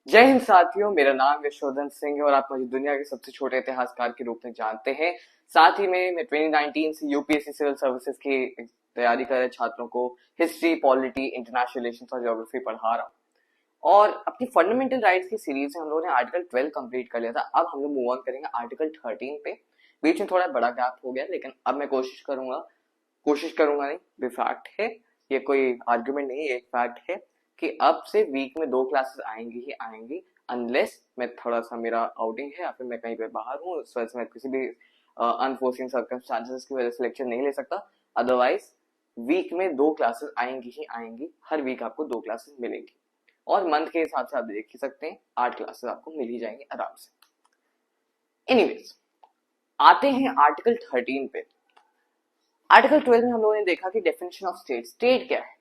जय हिंद साथियों, मेरा नाम यशोधन सिंह है और आप मुझे दुनिया के सबसे छोटे इतिहासकार के रूप में जानते हैं। साथ ही में मैं 2019 से यूपीएससी सिविल सर्विसेज की तैयारी कर रहे छात्रों को हिस्ट्री, पॉलिटी, इंटरनेशनल रिलेशंस और ज्योग्राफी पढ़ा रहा हूँ। और अपनी फंडामेंटल राइट्स की सीरीज में हम लोगों ने आर्टिकल 12 कंप्लीट कर लिया था। अब हम लोग मूव ऑन करेंगे आर्टिकल 13 पे। बीच में थोड़ा बड़ा गैप हो गया, लेकिन अब मैं कोशिश करूंगा नहीं, ये फैक्ट है, ये कोई आर्ग्यूमेंट नहीं है, एक फैक्ट है कि अब से वीक में 2 क्लासेस आएंगी ही आएंगी, अनलेस मैं थोड़ा सा मेरा आउटिंग है या फिर मैं कहीं पे बाहर हूँ, उस वजह से मैं किसी भी अनफोर्सिंग सर्कमस्टांसेस की वजह से लेक्चर नहीं ले सकता। अदरवाइज वीक में 2 क्लासेस आएंगी ही आएंगी, हर वीक आपको 2 क्लासेस मिलेंगी और मंथ के हिसाब से आप देख ही सकते हैं 8 क्लासेस आपको मिल ही जाएंगे आराम से। एनीवेज, आते हैं आर्टिकल 13 पे। आर्टिकल 12 में हम लोगों ने देखा कि डेफिनेशन ऑफ स्टेट, स्टेट क्या है,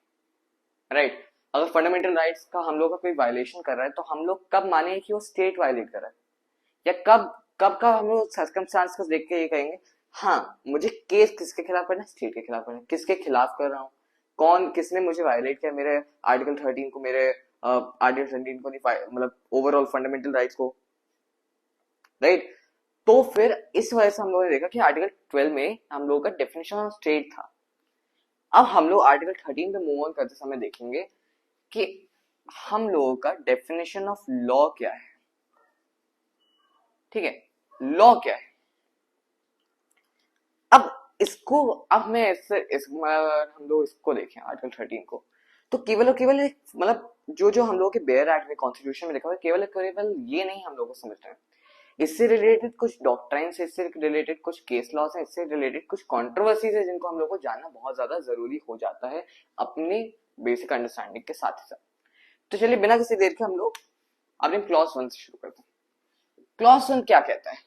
राइट। अगर फंडामेंटल राइट्स का हम लोग का कोई वायलेशन कर रहा है तो हम लोग कब माने कि वो स्टेट वायलेट कर रहा है, या कब कब का हम लोग सर्कमस्टांस को देख के ये कहेंगे हाँ मुझे केस किसके खिलाफ करना है, स्टेट के खिलाफ करना है। किसके खिलाफ कर रहा हूँ, कौन किसने मुझे वायलेट किया, मेरे आर्टिकल 13 को, मेरे आर्टिकल 13 को नहीं, मतलब ओवरऑल फंडामेंटल राइट्स को, राइट। तो फिर इस वजह से हम लोगों ने देखा कि आर्टिकल 12 में हम लोगों का डेफिनेशन ऑफ स्टेट था। अब हम लोग आर्टिकल 13 पे मूव ऑन करते समय देखेंगे कि हम लोगों का डेफिनेशन ऑफ लॉ क्या है। ठीक है, लॉ क्या है। अब इसको, अब मैं हम लोग इसको देखें आर्टिकल 13 को, तो केवल और केवल मतलब जो जो हम लोग के बेयर एक्ट में, कॉन्स्टिट्यूशन में लिखा हुआ है, केवल केवल ये नहीं हम लोग को समझना है। इससे रिलेटेड कुछ डॉक्ट्राइन्स है, इससे रिलेटेड कुछ केस लॉस है, इससे रिलेटेड कुछ कंट्रोवर्सीज है जिनको हम लोग को जानना बहुत ज्यादा जरूरी हो जाता है अपनी बेसिक अंडरस्टैंडिंग के साथ ही साथ। तो चलिए बिना किसी देर के हम लोग अपने क्लॉज 1 से शुरू करते हैं। क्लॉज 1 क्या कहता है?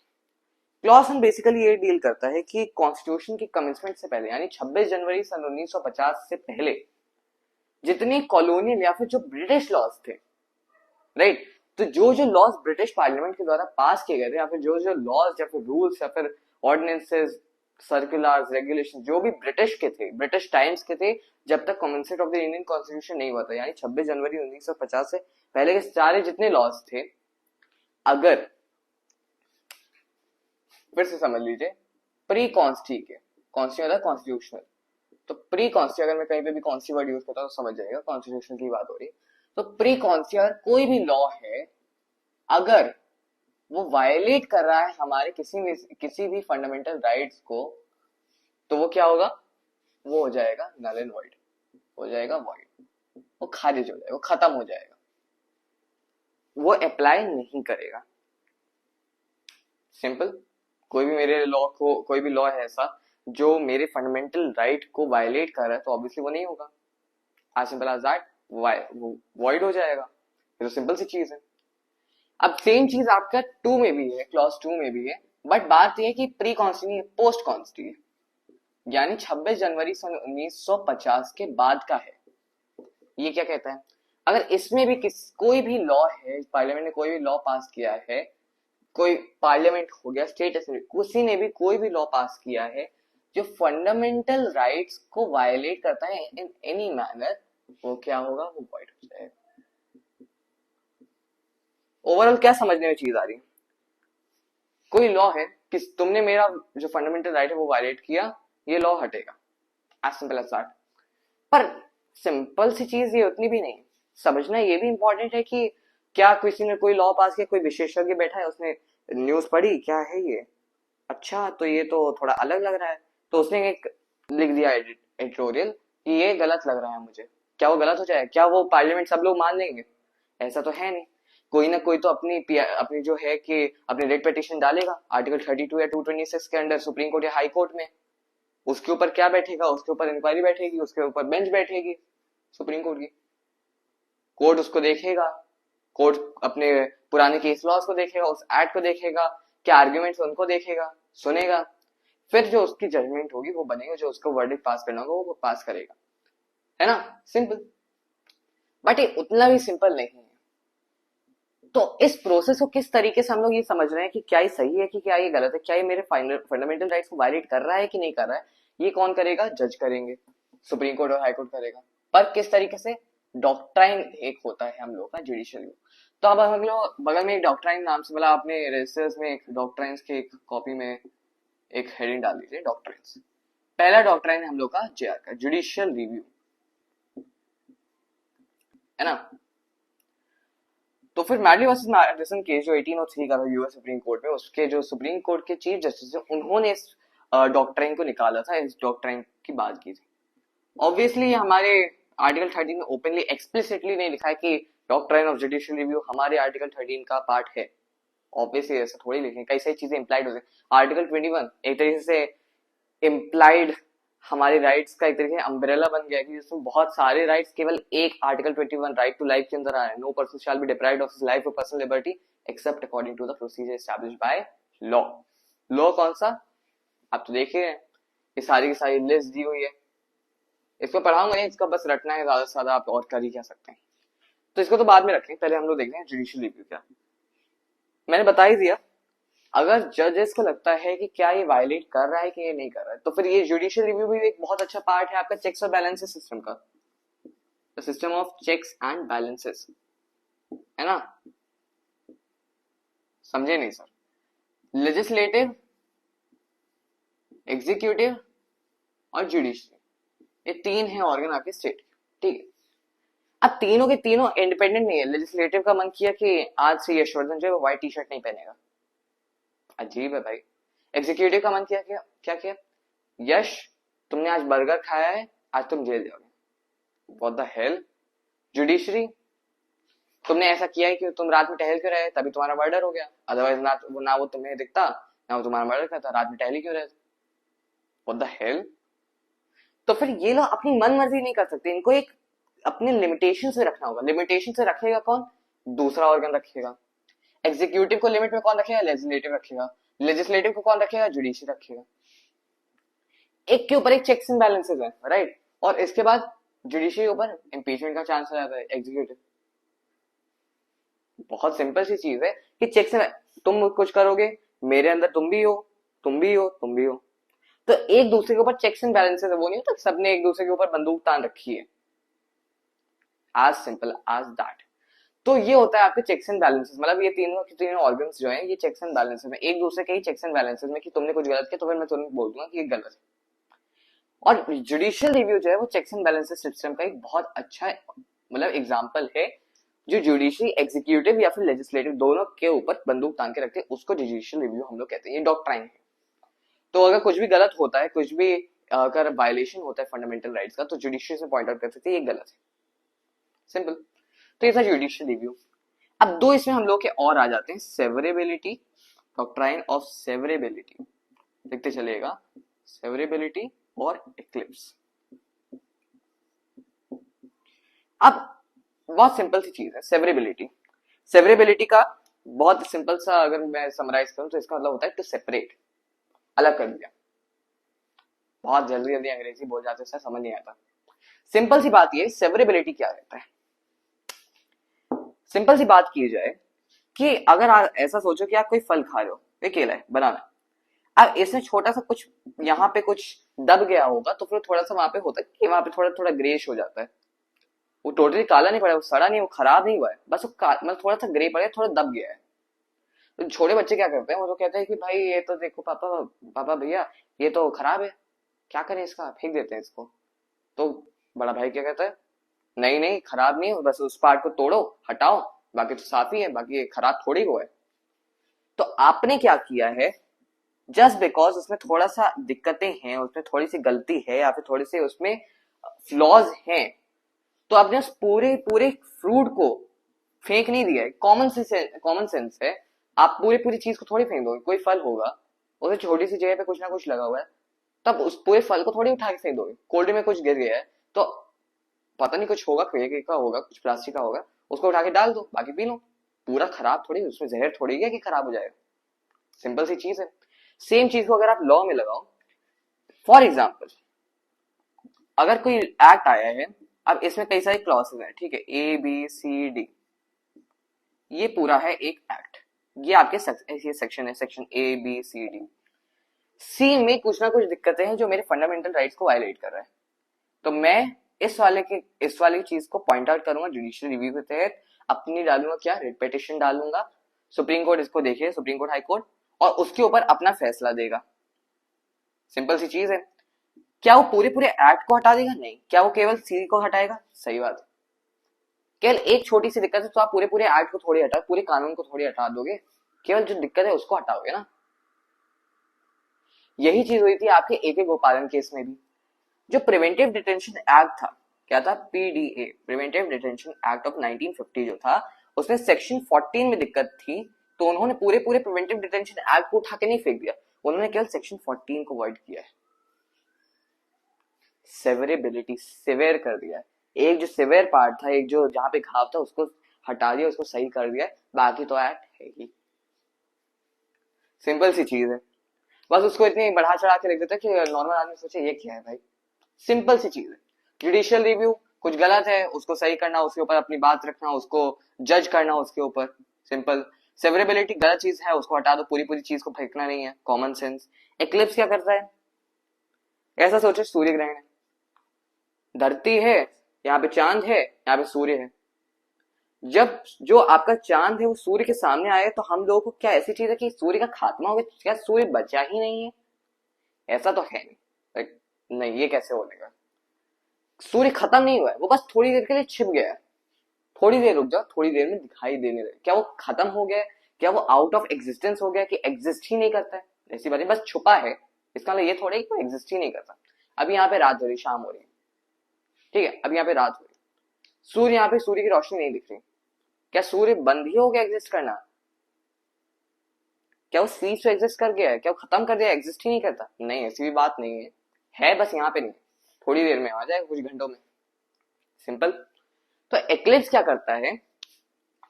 क्लॉज 1 बेसिकली ये डील करता है कि कॉन्स्टिट्यूशन की कमेंसमेंट से पहले, यानी 26 जनवरी सन 1950 से पहले जितने कॉलोनियल या फिर जो ब्रिटिश लॉज थे, राइट, तो जो जो लॉज ब्रिटिश पार्लियामेंट के द्वारा पास किए गए थे, या फिर जो जो लॉज या फिर रूल्स या फिर ऑर्डिनेंसेस, सर्कुलर्स, रेगुलेशन जो भी ब्रिटिश के थे, ब्रिटिश टाइम्स के थे, जब तक commencement of the Indian constitution नहीं हुआ था, यानी 26 जनवरी 1950 से पहले के सारे जितने लॉज थे, अगर फिर से समझ लीजिए, प्री कॉन्स्टी के, कॉन्स्टी मतलब कॉन्स्टिट्यूशनल, तो प्री कॉन्स्टी, अगर मैं कहीं पे भी कॉन्स्टी वर्ड यूज करता हूँ तो समझ जाएगा कॉन्स्टिट्यूशन की बात हो रही है। तो प्री कॉन्स्टी अगर कोई भी लॉ है, अगर वो वायलेट कर रहा है हमारे किसी भी फंडामेंटल राइट्स को, तो वो क्या होगा, वो हो जाएगा नल एंड वॉइड, हो जाएगा वॉइड, वो खारिज हो जाएगा, वो खत्म हो जाएगा, वो अप्लाई नहीं करेगा। सिंपल। कोई भी लॉ है ऐसा जो मेरे फंडामेंटल राइट को वायलेट कर रहा है, तो ऑब्वियसली वो नहीं होगा, as simple as that, void हो जाएगा। ये तो सिंपल सी चीज है। अब सेम चीज आपका 2 में भी है, क्लॉज 2 में भी है, बट बात यह है कि प्री कॉन्स्टी नहीं है, पोस्ट कॉन्स्टी है, यानी 26 जनवरी सन 1950 के बाद का है। ये क्या कहता है, अगर इसमें भी कोई भी लॉ है, पार्लियामेंट ने कोई भी लॉ पास किया है, कोई पार्लियामेंट हो गया, स्टेट असेंबली, किसी ने भी कोई भी लॉ पास किया है जो फंडामेंटल राइट्स को वायलेट करता है इन एनी मैनर, वो क्या होगा, वो वॉइड हो जाएगा। ओवरऑल क्या समझने में चीज आ रही है? कोई लॉ है कि तुमने मेरा जो फंडामेंटल राइट है वो वायलेट किया, ये लॉ हटेगा, एज सिंपल एज दैट। पर सिंपल सी चीज ये उतनी भी नहीं, समझना ये भी इंपॉर्टेंट है कि क्या किसी ने कोई लॉ पास किया, कोई विशेषज्ञ बैठा है, उसने न्यूज पढ़ी, क्या है ये, अच्छा तो ये तो थोड़ा अलग लग रहा है, तो उसने एक लिख दिया एडिटोरियल कि ये गलत लग रहा है मुझे, क्या वो गलत हो जाए, क्या वो पार्लियामेंट सब लोग मान लेंगे? ऐसा तो है नहीं। कोई ना कोई तो अपनी जो है कि अपनी रेट पिटिशन डालेगा आर्टिकल 32 या 226 के अंडर सुप्रीम कोर्ट या हाई कोर्ट में, उसके ऊपर क्या बैठेगा, उसके ऊपर इंक्वायरी बैठेगी, उसके ऊपर बेंच बैठेगी सुप्रीम कोर्ट की, कोर्ट उसको देखेगा, कोर्ट अपने पुराने केस लॉज को देखेगा, उस एक्ट को देखेगा, क्या आर्ग्यूमेंट्स उनको देखेगा, सुनेगा, फिर जो उसकी जजमेंट होगी वो बनेगा, जो उसको वर्डिक्ट पास करना होगा वो पास करेगा, है ना, सिंपल। बट ये उतना भी सिंपल नहीं है। तो इस प्रोसेस को किस तरीके से हम लोग ये समझ रहे हैं कि क्या ये सही है कि क्या ये गलत है, क्या ये मेरे फंडामेंटल राइट्स को वायलेट कर रहा है कि नहीं कर रहा है, ये कौन करेगा, जज करेंगे, सुप्रीम कोर्ट और हाई कोर्ट करेगा। पर किस तरीके से, डॉक्ट्राइन एक होता है हम लोग का जुडिशियल, तो अब हम लोग बगल में एक डॉक्ट्राइन नाम से, मतलब आपने रजिस्टर्स में एक डॉक्ट्राइन्स के एक कॉपी में एक हेडिंग डाल दीजिए डॉक्ट्राइन्स। पहला डॉक्ट्राइन हम लोग का जेआर का जुडिशियल रिव्यू है ना। तो फिर मैडली वर्सेस मैडिसन केस जो 1803 का था यूएस सुप्रीम कोर्ट में, उसके जो सुप्रीम कोर्ट के चीफ जस्टिस है उन्होंने इस डॉक्ट्राइन को निकाला था, इस डॉक्ट्राइन की बात की थी। ऑब्वियसली हमारे आर्टिकल 13 में ओपनली एक्सप्लिसिटली नहीं लिखा है कि डॉक्ट्राइन ऑफ जुडिशियल रिव्यू हमारे आर्टिकल 13 का पार्ट है। ऑब्वियसली ऐसा थोड़ी लिखेंगे, कई सारी चीजें इंप्लाइड होती है। आर्टिकल 21 एक तरीके से इम्प्लाइड हमारे राइट्स का एक तरीके से अम्ब्रेला बन गया कि जिसमें बहुत सारे राइट्स केवल एक आर्टिकल 21 राइट टू लाइफ के अंदर आ रहे हैं। No person shall be deprived of his life और personal liberty except according to the procedure established by law. Law कौन सा, आप तो देख ही रहे हैं, ये सारी की सारी लिस्ट दी हुई है। इसको पढ़ाऊंगा नहीं, इसका बस रटना है ज्यादा से ज्यादा, आप और कर ही क्या सकते हैं। तो इसको तो बाद में रखें, पहले हम लोग देखते हैं जुडिशियल रिव्यू क्या। मैंने बता ही दिया, अगर जजेस को लगता है कि क्या ये वायलेट कर रहा है कि ये नहीं कर रहा है, तो फिर ये जुडिशियल रिव्यू भी एक बहुत अच्छा पार्ट है आपका चेक्स और बैलेंसेस सिस्टम का, system of checks and balances, है ना। समझे नहीं सर? लेजिस्लेटिव, एग्जीक्यूटिव और जुडिशियल, ये तीन है ऑर्गन आपके स्टेट, ठीक है। अब तीनों के तीनों इंडिपेंडेंट नहीं है। लेजिस्लेटिव का मन किया कि आज से यशवर्धन जो है व्हाइट टी शर्ट नहीं पहनेगा, अजीब है भाई। एग्जीक्यूटिव का मन किया, क्या किया, यश तुमने आज बर्गर खाया है, आज तुम जेल जाओगे, व्हाट द हेल। जुडिशरी, तुमने ऐसा किया है कि तुम रात में टहल क्यों रहे, तभी तुम्हारा मर्डर हो गया, अदरवाइज ना वो तुम्हें दिखता, ना वो तुम्हारा मर्डर करता, रात में टहल क्यों रहे, व्हाट द हेल। तो फिर ये लोग अपनी मन मर्जी नहीं कर सकते, इनको एक अपने लिमिटेशन से रखना होगा। लिमिटेशन से रखेगा कौन, दूसरा ऑर्गन रखेगा। एग्जीक्यूटिव को लिमिट में कौन रखेगा, लेजिस्लेटिव रखेगा। लेजिस्लेटिव को कौन रखेगा, जुडिशियल रखेगा। एक के ऊपर एक चेक्स एंड बैलेंसेस है, राइट। और इसके बाद जुडिशियल के ऊपर इम्पीचमेंट का चांस हो जाता है एग्जीक्यूटिव। बहुत सिंपल सी चीज है कि चेक्स एंड, तुम कुछ करोगे मेरे अंदर तुम भी हो, तुम भी हो, तुम भी हो, तो एक दूसरे के ऊपर चेक्स एंड बैलेंसेस है। वो नहीं होता सबने एक दूसरे के ऊपर बंदूक तान रखी है, एज सिंपल एज दैट। तो ये होता है आपके चेक्स एंड बैलेंसेस, मतलब ये तीनों के तीनों ऑर्गन्स जो हैं ये चेक्स एंड बैलेंसेस में एक दूसरे के ही चेक्स एंड बैलेंसेस में, कि तुमने कुछ गलत किया तो फिर मैं तुम्हें बोल दूंगा कि ये गलत है। और जुडिशियल रिव्यू जो है वो चेक्स एंड बैलेंसेस सिस्टम का एक बहुत अच्छा मतलब एग्जांपल है, जो जुडिशरी एग्जीक्यूटिव या फिर लेजिस्लेटिव दोनों के ऊपर बंदूक तान के रखते हैं, उसको जुडिशियल रिव्यू हम लोग कहते हैं। ये डॉक्ट्राइन है। तो अगर कुछ भी गलत होता है, कुछ भी अगर वायलेशन होता है फंडामेंटल राइट्स का, तो जुडिशरी से पॉइंट आउट कर सकते हैं ये गलत है, सिंपल। तो ये था जुडिशियल रिव्यू। अब दो इसमें हम लोग के और आ जाते हैं, सेवरेबिलिटी, डॉक्ट्राइन ऑफ सेवरेबिलिटी, देखते चलेगा, सेवरेबिलिटी और एक्लिप्स। अब बहुत सिंपल सी चीज है सेवरेबिलिटी। सेवरेबिलिटी का बहुत सिंपल सा अगर मैं समराइज करूं तो इसका मतलब होता है टू सेपरेट, अलग कर दिया। बहुत जल्दी जल्दी अंग्रेजी बोल जाते हैं, समझ नहीं आता। सिंपल सी बात ये, सेवरेबिलिटी क्या रहता है। सिंपल सी बात की जाए कि अगर आप ऐसा सोचो कि आप कोई फल खा रहे हो, ये केला है, बनाना, अब इसमें छोटा सा कुछ यहाँ पे कुछ दब गया होगा, तो फिर थोड़ा सा वहां पे होता है कि वहां पे थोड़ा थोड़ा ग्रेश हो जाता है। वो टोटली काला नहीं पड़ा, वो सड़ा नहीं, वो खराब नहीं हुआ है, बस वो मतलब थोड़ा सा ग्रे पड़ा है, थोड़ा दब गया है। तो छोटे बच्चे क्या करते हैं, वो तो कहते हैं कि भाई ये तो देखो पापा, पापा भैया ये तो खराब है, क्या करें इसका, फेंक देते हैं इसको। तो बड़ा भाई क्या कहता है, नहीं नहीं खराब नहीं है, बस उस पार्ट को तोड़ो, हटाओ, बाकी तो साफ ही है, बाकी खराब थोड़ी हुआ है। तो आपने क्या किया है, जस्ट बिकॉज उसमें थोड़ा सा दिक्कतें हैं, उसमें थोड़ी सी गलती है या फिर थोड़ी सी उसमें फ्लॉज हैं, तो आपने उस पूरे पूरे फ्रूट को फेंक नहीं दिया है। कॉमन सेंस है, आप पूरी पूरी चीज को थोड़ी फेंक दोगे। कोई फल होगा, उसे छोटी सी जगह पे कुछ ना कुछ लगा हुआ है, तब उस पूरे फल को थोड़ी उठा के फेंक दोगे। कोल्ड में कुछ गिर गया है तो पता नहीं कुछ होगा, क्ले का होगा, कुछ प्लास्टिक का होगा, उसको उठा के डाल दो, बाकी पी लो। पूरा खराब थोड़ी, उसमें जहर थोड़ी है कि खराब हो जाएगा। सिंपल सी चीज है। सेम चीज को अगर आप लॉ में लगाओ, फॉर एग्जाम्पल अगर कोई एक्ट आया है, अब इसमें कई सारे क्लॉसेस हैं, ठीक है, ए बी सी डी, ये पूरा है एक एक्ट, ये आपके सेक्शन है, section A B C D. C में कुछ ना कुछ दिक्कतें हैं जो मेरे फंडामेंटल राइट्स को वायलेट कर रहा है, तो मैं इस वाले की चीज को पॉइंट आउट करूंगा जुडिशियल रिव्यू के तहत। अपनी डालूंगा क्या, रिट पिटिशन डालूंगा, सुप्रीम कोर्ट इसको देखे, सुप्रीम कोर्ट, हाई कोर्ट, और उसके ऊपर अपना फैसला देगा। सिंपल सी चीज है। क्या वो पूरे पूरे एक्ट को हटा देगा? नहीं। क्या वो केवल सी को हटाएगा? सही बात है। केवल एक छोटी सी दिक्कत है, तो आप पूरे पूरे एक्ट को थोड़ी हटा, पूरे कानून को थोड़ी हटा दोगे, केवल जो दिक्कत है उसको हटाओगे ना। यही चीज हुई थी आपके एके गोपालन केस में भी। जो प्रिवेंटिव डिटेंशन एक्ट था, क्या था, PDA, preventive detention act of 1950 जो था, उसमें सेक्शन 14 में दिक्कत थी, तो उन्होंने पूरे पूरे प्रिवेंटिव डिटेंशन एक्ट को उठा के नहीं फेंक दिया, उन्होंने केवल सेक्शन 14 को अवॉइड किया है, सेवरेबिलिटी, सिवियर कर दिया है। एक जो सिवियर पार्ट था, एक जो जहां पे घाव था, उसको हटा दिया, उसको सही कर दिया, बाकी तो एक्ट है ही। सिंपल सी चीज है, बस उसको इतनी बढ़ा चढ़ा के लिख देता है कि नॉर्मल आदमी सोचे ये क्या है भाई। सिंपल सी चीज है। जुडिशियल रिव्यू, कुछ गलत है उसको सही करना, उसके ऊपर अपनी बात रखना, उसको जज करना उसके ऊपर, सिंपल। सेवरेबिलिटी गलत चीज है, उसको हटा दो, पूरी पूरी चीज को फेंकना नहीं है, कॉमन सेंस। एक्लिप्स क्या करता है, ऐसा सोचे सूर्य ग्रहण है, धरती है, यहाँ पे चांद है, यहाँ पे सूर्य है, जब जो आपका चांद है वो सूर्य के सामने आए तो हम लोगों को क्या ऐसी चीज है कि सूर्य का खात्मा हो गया, क्या सूर्य बचा ही नहीं है? ऐसा तो है नहीं, नहीं ये कैसे होगा, सूर्य खत्म नहीं हुआ है, वो बस थोड़ी देर के लिए छिप गया है, थोड़ी देर रुक जाओ, थोड़ी देर में दिखाई देने लगे, क्या वो खत्म हो गया है? क्या वो आउट ऑफ एग्जिस्टेंस हो गया कि एग्जिस्ट ही नहीं करता है? ऐसी बात है, बस छुपा है, इसका मतलब ये थोड़ा कि एग्जिस्ट ही नहीं करता। अभी यहाँ पे रात हो रही, शाम हो रही है, ठीक है, अभी यहाँ पे रात हो रही, सूर्य, यहाँ पे सूर्य की रोशनी नहीं दिख रही, क्या सूर्य बंद ही हो गया एग्जिस्ट करना? क्या वो सीज टू एग्जिस्ट कर गया है? क्या वो खत्म कर दिया, एग्जिस्ट ही नहीं करता? नहीं, ऐसी भी बात नहीं है बस यहाँ पे नहीं, थोड़ी देर में आ जाएगा, कुछ घंटों में, सिंपल। तो एक्लिप्स क्या करता है,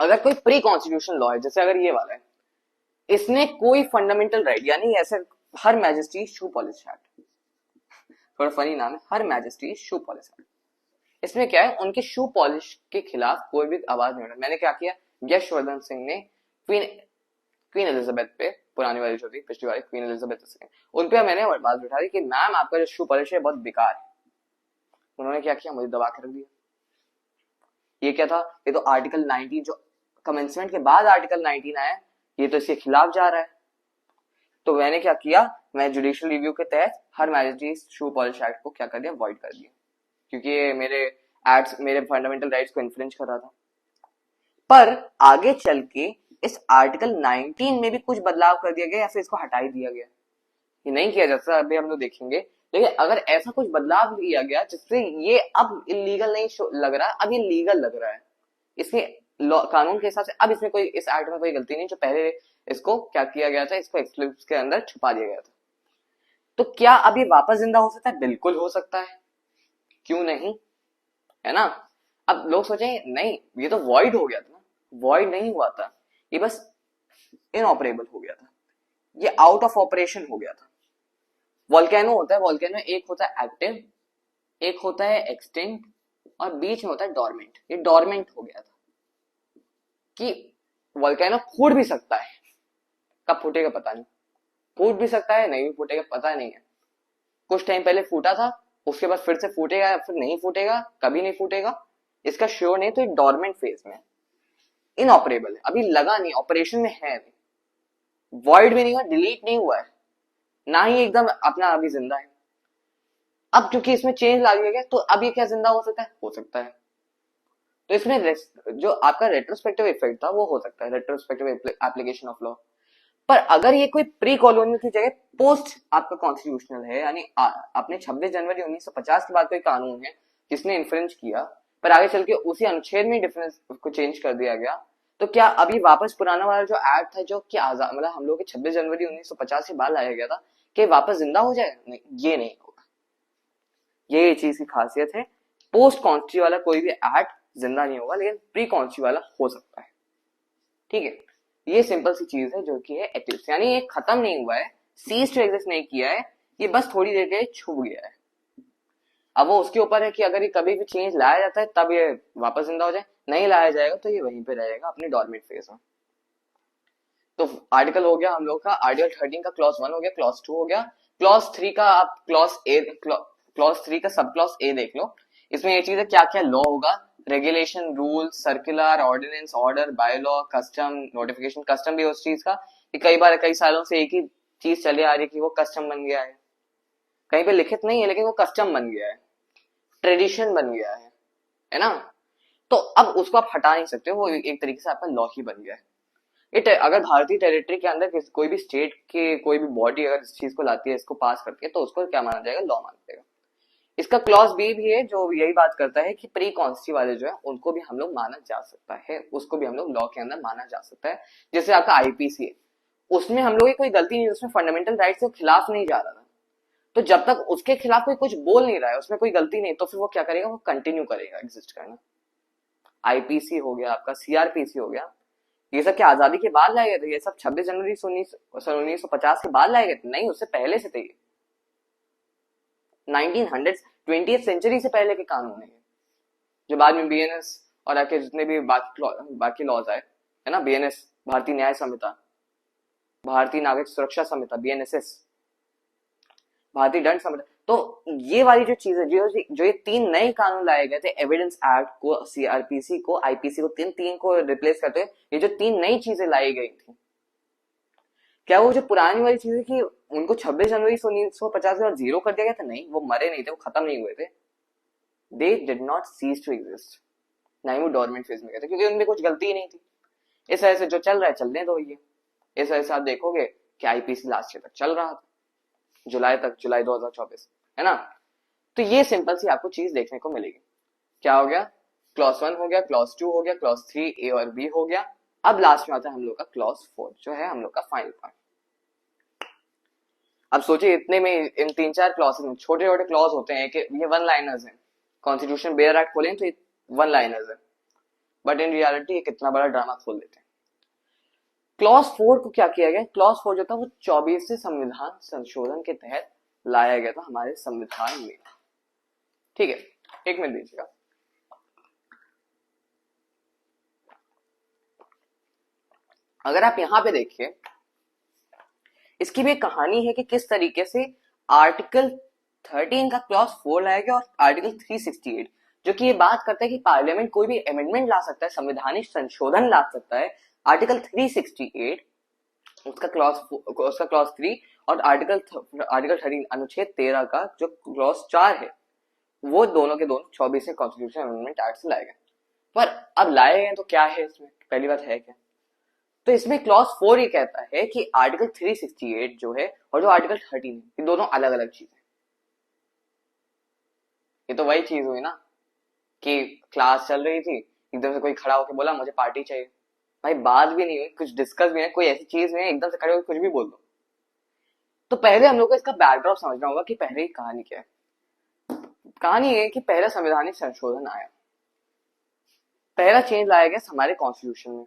अगर कोई प्री कॉन्स्टिट्यूशन लॉ है, जैसे अगर ये वाला है, इसने कोई फंडामेंटल राइट, यानी ऐसे हर मैजेस्टी शू पॉलिश एक्ट, थोड़ा फनी नाम है, हर मैजेस्टी शू पॉलिश एक्ट, इसमें क्या है, उनके शू पॉलिश के खिलाफ कोई भी आवाज नहीं उठाई। मैंने क्या किया, यशवर्धन सिंह ने क्वीन एलिजाबेथ पे, पुरानी वाली जो थी, पिछली वाली क्वीन एलिजाबेथ, उन पे मैंने बात उठा दी कि मैम आपका जो शू पॉलिश है बहुत बेकार है। उन्होंने क्या किया, मुझे दबा के रख दिया। ये क्या था, ये तो आर्टिकल 19 जो कमेंसमेंट के बाद आर्टिकल 19 आया, ये तो इसके खिलाफ जा रहा है। तो मैंने क्या किया, मैं जुडिशियल रिव्यू के तहत हर मैजिस्ट्रेट शू पॉलिश एक्ट को क्या कर दिया, वॉइड कर दिया, क्योंकि ये मेरे एक्ट्स, मेरे फंडामेंटल राइट्स को इन्फ्रिंज कर रहा था। पर आगे चल के इस आर्टिकल 19 में भी कुछ बदलाव कर दिया गया या फिर इसको हटा ही दिया गया, ये नहीं किया जा सकता, अभी हम लोग देखेंगे। लेकिन अगर ऐसा कुछ बदलाव किया गया जिससे ये अब इलीगल नहीं लग रहा, अब ये लीगल लग रहा है, इसके कानून के हिसाब से अब इसमें कोई, इस एक्ट में कोई गलती नहीं, जो पहले इसको क्या किया गया था, इसको एक्सक्लूसिव के अंदर छुपा दिया गया था, तो क्या अब ये वापस जिंदा हो सकता है? बिल्कुल हो सकता है, क्यों नहीं, है ना। अब लोग सोचेंगे नहीं ये तो वॉइड हो गया था ना, वॉइड नहीं हुआ था, ये बस इनऑपरेबल हो गया था, ये आउट ऑफ ऑपरेशन हो गया था। वोल्केनो होता है, वोल्केनो एक होता है एक्टिव, एक होता है एक्सटिंक्ट, और बीच में होता है डोरमेंट। ये डोरमेंट हो गया था कि वोल्केनो फूट भी सकता है, कब फूटेगा पता नहीं, फूट भी सकता है, नहीं भी फूटेगा पता नहीं है, कुछ टाइम पहले फूटा था, उसके बाद फिर से फूटेगा या फिर नहीं फूटेगा, कभी नहीं फूटेगा, इसका श्योर नहीं। तो ये डोरमेंट फेज में, इनऑपरेबल है, अभी लगा नहीं, ऑपरेशन में है नहीं, वॉइड भी नहीं हुआ, डिलीट नहीं हुआ है, ना ही एकदम अपना अभी जिंदा है। अब क्योंकि इसमें चेंज ला दिया गया, तो अब ये क्या जिंदा हो सकता है? हो सकता है। तो इसमें जो आपका रेट्रोस्पेक्टिव इफेक्ट था वो हो सकता है, रेट्रोस्पेक्टिव एप्लीकेशन ऑफ लॉ। पर अगर ये कोई प्री कॉलोनियल की जगह पोस्ट आपका कॉन्स्टिट्यूशनल है, यानी अपने 26 जनवरी 1950 के बाद कोई कानून है जिसने इन्फ्रिंज किया, पर आगे चल के उसी अनुच्छेद में डिफरेंस को चेंज कर दिया गया, तो क्या अभी वापस पुराना वाला जो एक्ट था, जो कि आजाद, मतलब हम लोग के 26 जनवरी 1950 के बाद लाया गया था, कि वापस जिंदा हो जाएगा? नहीं, ये नहीं होगा। ये चीज की खासियत है, पोस्ट कॉन्स्टी वाला कोई भी एक्ट जिंदा नहीं होगा, लेकिन प्री कॉन्स्टी वाला हो सकता है, ठीक है। ये सिंपल सी चीज है जो कि है एक्लिप्स, यानी ये खत्म नहीं हुआ है, सीज टू एग्जिस्ट नहीं किया है, ये बस थोड़ी देर के लिए छुप गया है। अब वो उसके ऊपर है कि अगर ये कभी भी चेंज लाया जाता है तब ये वापस जिंदा हो जाए, नहीं लाया जाएगा तो ये वहीं पे रहेगा अपने डॉर्मेंट फेज में। तो आर्टिकल हो गया हम लोग का, आर्टिकल 13 का क्लॉज 1 हो गया, क्लॉज 2 हो गया, क्लॉज 3 का आप क्लॉज 3 का सब क्लॉज ए देख लो। इसमें ये चीज है क्या क्या लॉ होगा, regulation, rule, circular, ordinance, order, bylaw, custom, notification. Custom भी उस चीज का कि कई बार कई सालों से एक ही चीज चली आ रही है कि वो कस्टम बन गया है, कहीं पे लिखित नहीं है लेकिन वो कस्टम बन गया है, ट्रेडिशन बन गया है ना। तो अब उसको आप हटा नहीं सकते, वो एक तरीके से आपका लॉ ही बन गया है। अगर भारतीय टेरिटरी के अंदर कोई भी स्टेट के कोई भी बॉडी अगर इस चीज को लाती है, इसको पास करती है, तो उसको क्या माना जाएगा, लॉ माना जाएगा। इसका क्लॉज बी भी है जो यही बात करता है कि प्री कॉन्स्टी वाले जो है उनको भी हम लोग माना जा सकता है, उसको भी हम लोग लॉ के अंदर माना जा सकता है। जैसे आपका आईपीसी है, उसमें हम लोग की कोई गलती नहीं, उसमें फंडामेंटल राइट्स के खिलाफ नहीं जा रहा था, तो जब तक उसके खिलाफ कोई कुछ बोल नहीं रहा है, उसमें कोई गलती नहीं, तो फिर वो क्या करेगा, वो कंटिन्यू करेगा एग्जिस्ट करना। आईपीसी हो गया आपका, सीआरपीसी हो गया, ये सब क्या आजादी के बाद लाए गए थे? ये सब 26 जनवरी 1950 के बाद लाए गए थे? नहीं, उससे पहले से थे ये। 1900 20th सेंचुरी से पहले के कानून है, जो बाद में बीएनएस और आके जितने भी बाकी लॉज आए, है ना, बीएनएस, भारतीय न्याय संहिता, भारतीय नागरिक सुरक्षा संहिता, बीएनएसएस, भारतीय दंड संहिता। तो ये वाली जो चीज है, जो ये 3 नए कानून लाए गए थे, एविडेंस एक्ट को, सीआरपीसी को, आईपीसी को, तीन को रिप्लेस करते हुए ये जो 3 नई चीजें लाई गई थी, क्या वो जो पुरानी वाली चीजें कि उनको 26 जनवरी 1950 के बाद जीरो कर दिया गया था? नहीं, वो मरे नहीं थे, वो खत्म नहीं हुए थे। They did not cease to exist, ना ही वो डोरमेंट फेज में गए थे, क्योंकि उनमें कुछ गलती ही नहीं थी। इस वजह से जो चल रहा है चलने दो ये। इस वजह से आप देखोगे कि आईपीसी लास्ट ईयर तक चल रहा था, जुलाई तक, जुलाई 2024, है ना। तो ये सिंपल सी आपको चीज देखने को मिलेगी। क्या हो गया, क्लॉज 1 हो गया, क्लॉज 2 हो गया, क्लॉज 3 ए और बी हो गया। अब लास्ट में आता है हम लोग का क्लॉज 4, जो है हम लोग का फाइनल पार्ट। अब सोचिए, इतने में इन 3-4 क्लॉज में छोटे छोटे क्लॉज होते हैं कि ये वन लाइनर्स हैं। कॉन्स्टिट्यूशन बेयर एक्ट खोलें तो ये वन लाइनर्स है, बट इन रियलिटी ये कितना बड़ा ड्रामा खोल देते हैं। क्लॉज 4 को क्या किया गया, क्लॉज 4 जो था वो 24वें संविधान संशोधन के तहत लाया गया था हमारे संविधान में। ठीक है, 1 मिनट दीजिएगा। अगर आप यहां पे देखिए, इसकी भी एक कहानी है कि किस तरीके से आर्टिकल 13 का क्लॉज 4 लाया गया, और आर्टिकल 368 जो कि ये बात करता है कि पार्लियामेंट कोई भी अमेंडमेंट ला सकता है, संवैधानिक संशोधन ला सकता है। आर्टिकल 368 उसका क्लॉज 3 और आर्टिकल 13 अनुच्छेद 13 का जो क्लॉज 4 है, वो दोनों के दोनों 24वें कॉन्स्टिट्यूशन अमेंडमेंट एक्ट से लाए गए। पर अब लाए गए तो क्या है इसमें, पहली बात है क्या, तो इसमें क्लॉज 4 ये कहता है कि आर्टिकल 368 जो है और जो आर्टिकल 13 है, ये दोनों अलग अलग चीजें। ये तो वही चीज हुई ना कि क्लास चल रही थी, एकदम से कोई खड़ा होकर बोला मुझे पार्टी चाहिए। भाई बात भी नहीं हुई, कुछ डिस्कस भी नहीं, कोई ऐसी चीज नहीं है, एकदम से खड़े होकर कुछ भी बोल दो। तो पहले हम लोग को इसका बैकड्रॉप समझना होगा कि पहले कहानी क्या है। कहानी ये कि पहला संवैधानिक संशोधन आया, पहला चेंज लाया गया हमारे कॉन्स्टिट्यूशन में।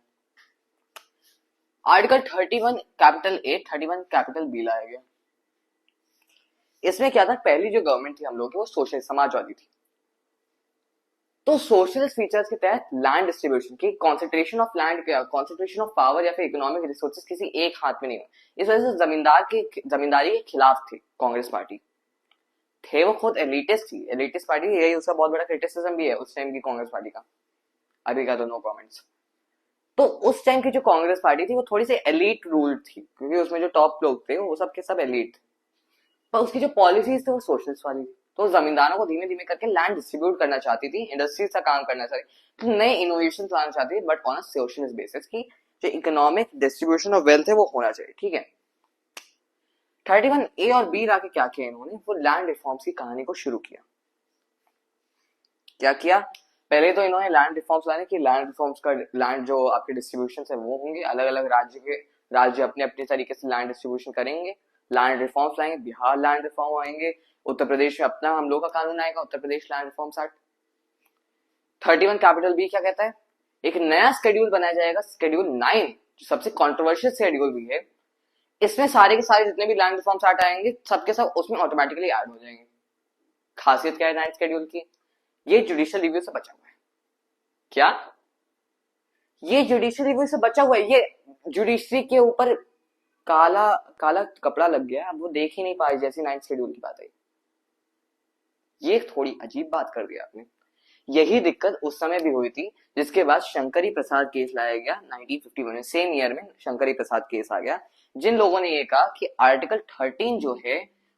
Article 31 capital A, 31 capital B लाया गया। इसमें क्या था, पहली जो गवर्नमेंट थी हम लोग की वो सोशल समाजवादी थी। तो सोशल फीचर्स के तहत लैंड डिस्ट्रीब्यूशन की concentration of land, concentration of power या फिर इकोनॉमिक रिसोर्सेज किसी एक हाथ में नहीं हुआ। इस वजह से जमींदारी के खिलाफ थी कांग्रेस पार्टी। थे वो खुद एलिटिस्ट थी, एलिटिस्ट पार्टी, यही उसका बहुत बड़ा क्रिटिसिज्म भी है उस टाइम की कांग्रेस पार्टी का। अभी का तो नो कमेंट्स। तो उस टाइम की जो कांग्रेस पार्टी थी वो थोड़ी सी एलिट रूल थी, क्योंकि उसमें जो टॉप लोग थे वो सब के सब एलिट थे, पर उसकी जो पॉलिसीज थी वो सोशलिस्ट वाली थी। तो जमींदारों को धीमे धीमे करके लैंड डिस्ट्रीब्यूट करना चाहती थी, इंडस्ट्रीज का काम करना चाहती थी, नए इनोवेशन लाना चाहती थी, but on a socialist basis की जो इकोनॉमिक डिस्ट्रीब्यूशन ऑफ वेल्थ है वो होना चाहिए। ठीक है, 31 ए और बी लाके क्या किया इन्होंने, वो लैंड रिफॉर्म्स की कहानी को शुरू किया। क्या किया, पहले तो इन्होंने लैंड रिफॉर्म्स लाने की, लैंड रिफॉर्म्स का लैंड जो आपके डिस्ट्रीब्यूशन है वो होंगे, अलग अलग राज्य अपने अपने तरीके से लैंड डिस्ट्रीब्यूशन करेंगे, लैंड रिफॉर्म्स लाएंगे। बिहार लैंड रिफॉर्म आएंगे, उत्तर प्रदेश में अपना हम लोग का कानून आएगा, Uttar Pradesh land reforms act. 31 capital B क्या कहता है, एक नया शेड्यूल बनाया जाएगा, शेड्यूल 9, जो सबसे कॉन्ट्रोवर्शियल शेड्यूल भी है। इसमें सारे के सारे जितने भी लैंड रिफॉर्म्स एक्ट आएंगे सबके सब उसमें ऑटोमेटिकली ऐड हो जाएंगे। खासियत क्या है 9th शेड्यूल की, ये जुडिशियल रिव्यू से बचा हुआ है। क्या ये जुडिशियल रिव्यू से बचा हुआ है, ये जुडिशरी के ऊपर काला काला कपड़ा लग गया, अब वो देख ही नहीं पाए, जैसी 9th शेड्यूल की बात है। ये थोड़ी अजीब बात कर दिया आपने। यही दिक्कत उस समय भी हुई थी, जिसके बाद शंकरी प्रसाद केस लाया गया 1951 में। सेम ईयर में शंकरी प्रसाद केस आ गया, जिन लोगों ने ये कहा कि आर्टिकल 13 जो है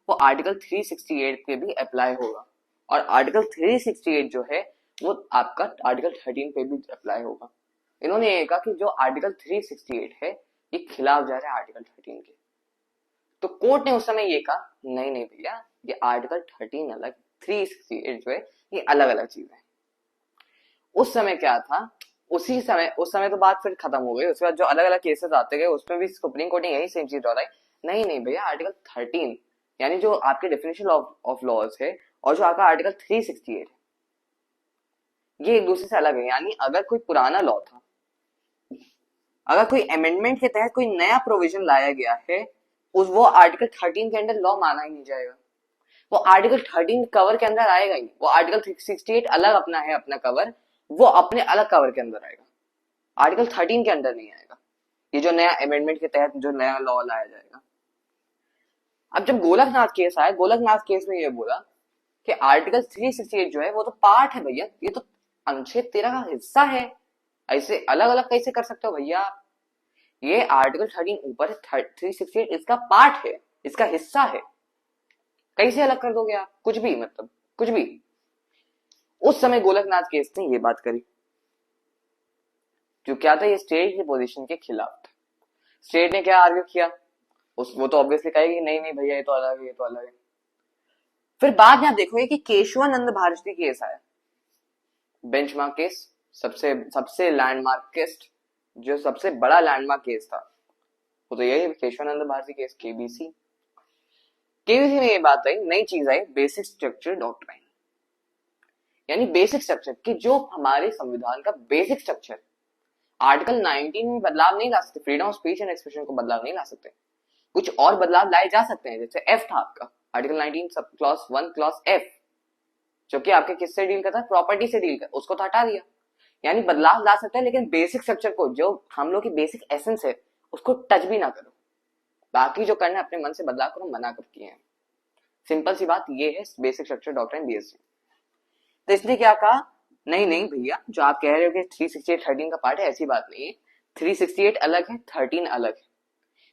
वो आर्टिकल 368 पे भी अप्लाई होगा, और आर्टिकल 368 जो है वो आपका आर्टिकल 13 पे भी अप्लाई होगा। इन्होंने ये कहा कि जो आर्टिकल 368 है ये खिलाफ जा रहा है आर्टिकल 13 के। तो कोर्ट ने उस समय ये कहा नहीं नहीं भैया, ये आर्टिकल 13 अलग, 368 जो है ये अलग अलग चीज है। उस समय क्या था, उस समय तो बात फिर खत्म हो गई। उसके बाद जो अलग अलग केसेस आते गए उसमें भी सुप्रीम कोर्ट ने यही सेम चीज दोहराई, नहीं नहीं भैया आर्टिकल 13 यानी जो आपके डेफिनेशन ऑफ लॉज है और जो आपका आर्टिकल 368 है ये एक दूसरे से अलग है। यानी अगर कोई पुराना लॉ था, अगर कोई अमेंडमेंट के तहत कोई नया प्रोविजन लाया गया है, उस वो आर्टिकल 13 के अंदर लॉ माना ही नहीं जाएगा, वो आर्टिकल 13 कवर के अंदर आएगा ही। वो आर्टिकल 368 अलग अपना है, अपना कवर, वो अपने अलग कवर के अंदर आएगा, आर्टिकल 13 के अंदर नहीं आएगा, ये जो नया अमेंडमेंट के तहत जो नया लॉ लाया जाएगा। अब जब गोलकनाथ केस आया, गोलकनाथ केस में ये बोला कि आर्टिकल 368 जो है वो तो पार्ट है भैया, ये तो अनुच्छेद 13 का हिस्सा है, ऐसे अलग अलग कैसे कर सकते हो भैया, ये आर्टिकल 13 ऊपर है, 368 इसका पार्ट है, इसका हिस्सा है, कैसे अलग कर दोगे आप, कुछ भी, मतलब कुछ भी। उस समय गोलकनाथ केस ने ये बात करी, जो क्या था, ये स्टेट की पोजीशन के खिलाफ था। स्टेट ने क्या आर्ग्यू किया, वो तो ऑब्वियसली कहेगी नहीं नहीं भैया ये तो अलग है, ये तो अलग है। फिर बाद में आप देखोगे कि केशवानंद भारती केस आया, बेंचमार्क केस, सबसे सबसे लैंडमार्क केस, जो सबसे बड़ा लैंडमार्क केस था वो तो यही Keshavananda Bharati case, KBC. KBC में ये बात आई, नई चीज आई, बेसिक स्ट्रक्चर डॉक्ट्राइन, यानी बेसिक स्ट्रक्चर कि जो हमारे संविधान का बेसिक स्ट्रक्चर, आर्टिकल 19 में बदलाव नहीं ला सकते, freedom of speech and expression को बदलाव नहीं ला सकते, कुछ और बदलाव लाए जा सकते हैं। जैसे एफ था आपका article 19 sub clause 1 clause F, जो कि आपके किससे डील करता है, प्रॉपर्टी से डील करता, उसको तो हटा दिया, यानी बदलाव ला सकते हैं, लेकिन बेसिक स्ट्रक्चर को, जो हम लोग की बेसिक एसेंस है, उसको टच भी ना करो, बाकी जो करना है अपने मन से बदलाव करो, मना कर किए हैं। सिंपल सी बात ये है बेसिक स्ट्रक्चर डॉक्ट्राइन बीएससी। तो इसने क्या कहा, नहीं नहीं भैया जो आप कह रहे हो कि 368 13 का पार्ट है, ऐसी बात नहीं है, 368 अलग है, 13 अलग है।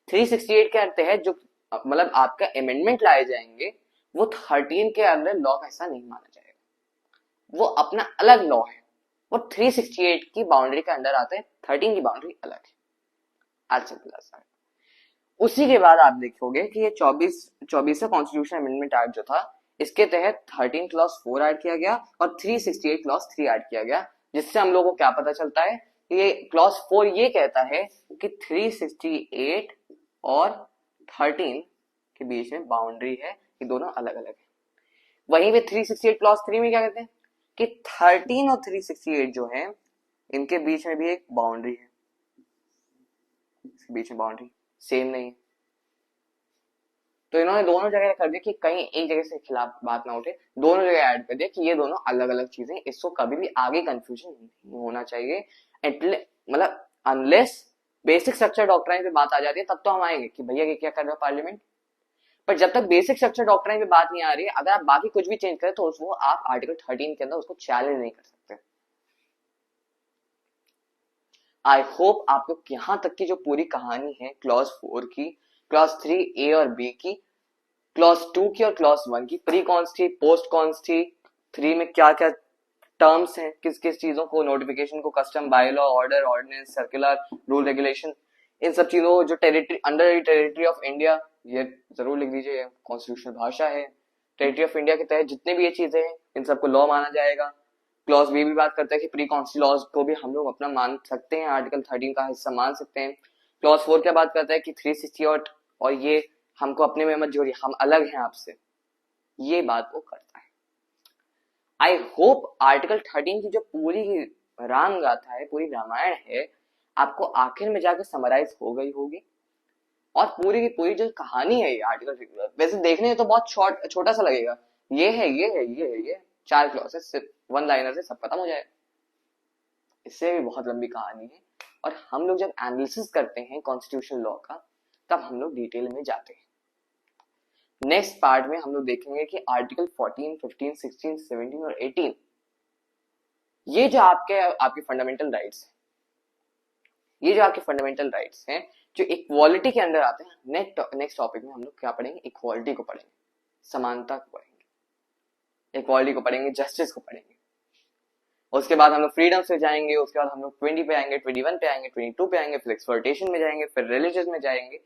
368 के तहत जो मतलब आपका अमेंडमेंट लाए जाएंगे वो 13 के अंदर लॉ का हिस्सा नहीं माना जाएगा, वो अपना अलग लॉ है, वो 368 की बाउंड्री के अंदर आते हैं, 13 की बाउंड्री अलग है। आज सिंपल आसान। उसी के बाद आप देखोगे कि ये 24वां कॉन्स्टिट्यूशन अमेंडमेंट एक्ट जो था, इसके तहत 13 क्लॉज 4 ऐड किया गया और 368 क्लॉज 3 ऐड किया गया, जिससे हम लोगों को क्या पता चलता है कि ये क्लॉज 4 ये कहता है कि 368 और 13 के बीच में बाउंड्री है, ये दोनों अलग अलग है। वहीं पे 368 क्लॉज 3 में क्या कहते हैं कि 13 और 368 जो है इनके बीच में भी एक बाउंड्री है, बीच में बाउंड्री सेम नहीं है। तो इन्होंने दोनों जगह कर दिया कि कहीं एक जगह से खिलाफ बात ना उठे, दोनों जगह ऐड कर दिया कि ये दोनों अलग अलग चीजें, इसको कभी भी आगे कंफ्यूजन नहीं होना चाहिए। मतलब अनलेस बेसिक स्ट्रक्चर डॉक्ट्राइन पे बात आ जाती है तब तो हम आएंगे कि भैया ये क्या कर रहा है पार्लियामेंट, पर जब तक बेसिक स्ट्रक्चर डॉक्ट्राइन पे बात नहीं आ रही है, अगर आप बाकी कुछ भी चेंज करें तो उसको आप आर्टिकल 13 के अंदर उसको चैलेंज नहीं कर सकते। आई होप आप लोग यहां तक की जो पूरी कहानी है क्लॉज 4 की, क्लॉज 3 ए और बी की, क्लॉज 2 की और क्लॉज 1 की, प्री कॉन्स थी, पोस्ट कॉन्स थी, 3 में क्या क्या टर्म्स हैं, किस किस चीजों को, नोटिफिकेशन को, custom, by law, order, ordinance, circular, rule, regulation, इन सब चीजों जो territory, under territory of India, ये जरूर लिख दीजिए, कॉन्स्टिट्यूशनल भाषा है, टेरिटरी ऑफ इंडिया के तहत जितने भी ये चीजें हैं इन सबको लॉ माना जाएगा। क्लॉज बी भी बात करता है कि प्री कॉन्स्टी लॉज को भी हम लोग अपना मान सकते हैं, आर्टिकल 13 का हिस्सा मान सकते हैं। क्लॉज 4 क्या बात करता है कि 368 और ये हमको अपने में मत जोड़िए, हम अलग हैं आपसे, ये बात वो करता है। आई होप आर्टिकल 13 की जो पूरी राम गाथा है, पूरी रामायण है, आपको आखिर में जाकर समराइज हो गई होगी, और पूरी की पूरी जो कहानी है ये आर्टिकल, वैसे देखने में तो बहुत छोटा सा लगेगा, ये है ये है ये है ये 4 क्लॉसेस, सिर्फ 1 लाइनर से सब खत्म हो जाएगा, इससे भी बहुत लंबी कहानी है। और हम लोग जब एनालिसिस करते हैं कॉन्स्टिट्यूशन लॉ का, तब हम लोग डिटेल में जाते हैं। नेक्स्ट पार्ट में हम लोग देखेंगे कि आर्टिकल 14, 15, 16, 17 और 18 ये जो आपके फंडामेंटल राइट्स हैं, ये जो आपके फंडामेंटल राइट्स हैं जो इक्वालिटी के अंदर आते हैं, नेक्स्ट टॉपिक में हम लोग क्या पढ़ेंगे, इक्वालिटी को पढ़ेंगे, समानता को पढ़ेंगे, इक्वालिटी को पढ़ेंगे, जस्टिस को पढ़ेंगे। उसके बाद हम लोग फ्रीडम से जाएंगे, उसके बाद हम लोग 20 पे आएंगे, 21 पे आएंगे, 22 पे आएंगे, फिर एक्सप्लॉयटेशन में जाएंगे, फिर रिलीजियस में जाएंगे।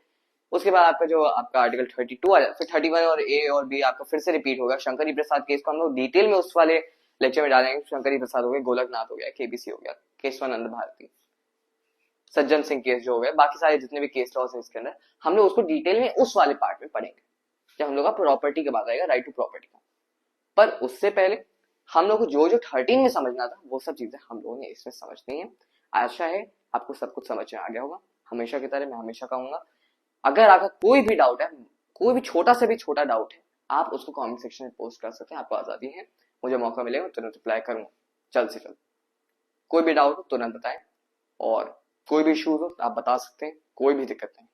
उसके बाद आपका जो आपका आर्टिकल 32 आ जाए, फिर 31 और ए और बी आपका फिर से रिपीट होगा। शंकरी प्रसाद केस को हम लोग डिटेल में उस वाले लेक्चर में डालेंगे। शंकरी प्रसाद हो गया, गोलकनाथ हो गया, केबीसी हो गया, केशवानंद भारती, सज्जन सिंह केस जो हो गया, बाकी सारे जितने भी केस लॉस है इसके अंदर हम लोग उसको डिटेल में उस वाले पार्ट में पढ़ेंगे जब हम लोग का प्रॉपर्टी के बाद आएगा, राइट टू प्रॉपर्टी का। पर उससे पहले हम लोग को जो जो 13 में समझना था वो सब चीजें हम लोगों ने इसमें समझनी है। आशा है आपको सब कुछ समझ में आ गया होगा। हमेशा की तरह मैं हमेशा कहूंगा, अगर आपका कोई भी डाउट है, कोई भी छोटा से भी छोटा डाउट है, आप उसको कमेंट सेक्शन में पोस्ट कर सकते हैं, आपको आजादी है। मुझे मौका मिलेगा तुरंत रिप्लाई करूंगा, जल्द से जल्द। कोई भी डाउट हो तुरंत बताएं, और कोई भी इशूज हो तो आप बता सकते हैं, कोई भी दिक्कत नहीं।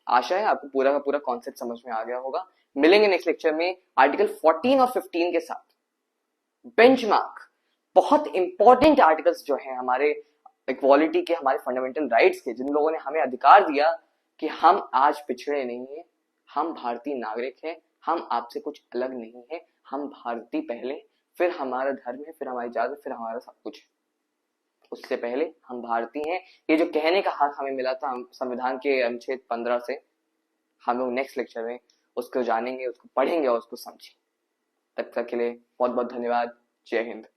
आशा है आपको पूरा का पूरा कॉन्सेप्ट समझ में आ गया होगा। मिलेंगे नेक्स्ट लेक्चर में आर्टिकल 14 और 15 के साथ। बेंचमार्क, बहुत इंपॉर्टेंट आर्टिकल्स जो हैं हमारे इक्वालिटी के, हमारे फंडामेंटल राइट्स के, जिन लोगों ने हमें अधिकार दिया कि हम आज पिछड़े नहीं हैं, हम भारतीय नागरिक हैं, हम आपसे कुछ अलग नहीं है, हम भारतीय पहले, फिर हमारा धर्म है, फिर हमारी जाति, फिर हमारा सब कुछ, उससे पहले हम भारतीय हैं। ये जो कहने का हक हमें मिला था संविधान के अनुच्छेद 15 से, हम लोग नेक्स्ट लेक्चर में उसको जानेंगे, उसको पढ़ेंगे और उसको समझेंगे। तब तक के लिए बहुत बहुत धन्यवाद। जय हिंद।